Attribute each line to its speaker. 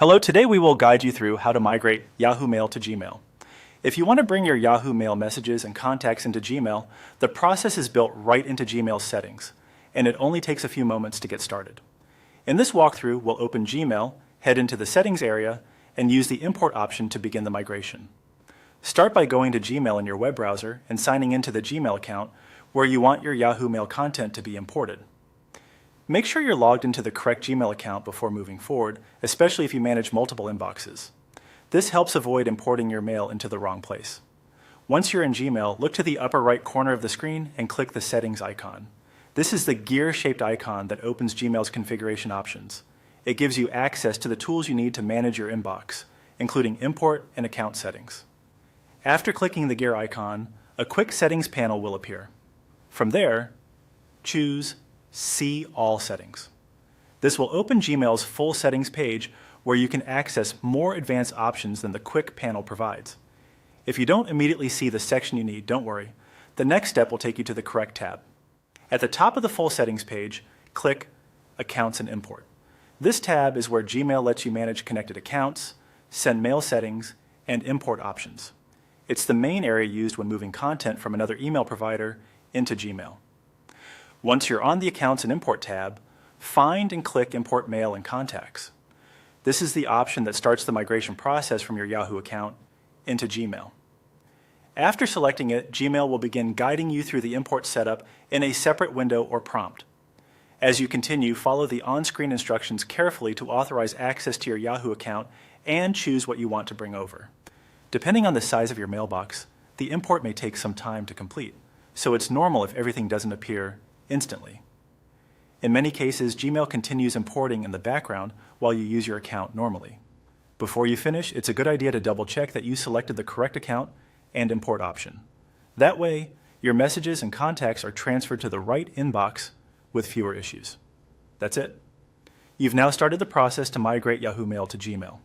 Speaker 1: Hello, today we will guide you through how to migrate Yahoo Mail to Gmail. If you want to bring your Yahoo Mail messages and contacts into Gmail, the process is built right into Gmail's settings, and it only takes a few moments to get started. In this walkthrough, we'll open Gmail, head into the settings area, and use the import option to begin the migration. Start by going to Gmail in your web browser and signing into the Gmail account where you want your Yahoo Mail content to be imported. Make sure you're logged into the correct Gmail account before moving forward, especially if you manage multiple inboxes. This helps avoid importing your mail into the wrong place. Once you're in Gmail, look to the upper right corner of the screen and click the Settings icon. This is the gear-shaped icon that opens Gmail's configuration options. It gives you access to the tools you need to manage your inbox, including import and account settings. After clicking the gear icon, a quick settings panel will appear. From there, choose See All Settings. This will open Gmail's full settings page where you can access more advanced options than the quick panel provides. If you don't immediately see the section you need, don't worry. The next step will take you to the correct tab. At the top of the full settings page, click Accounts and Import. This tab is where Gmail lets you manage connected accounts, send mail settings, and import options. It's the main area used when moving content from another email provider into Gmail. Once you're on the Accounts and Import tab, find and click Import Mail and Contacts. This is the option that starts the migration process from your Yahoo account into Gmail. After selecting it, Gmail will begin guiding you through the import setup in a separate window or prompt. As you continue, follow the on-screen instructions carefully to authorize access to your Yahoo account and choose what you want to bring over. Depending on the size of your mailbox, the import may take some time to complete, so it's normal if everything doesn't appear instantly. In many cases, Gmail continues importing in the background while you use your account normally. Before you finish, it's a good idea to double-check that you selected the correct account and import option. That way, your messages and contacts are transferred to the right inbox with fewer issues. That's it. You've now started the process to migrate Yahoo Mail to Gmail.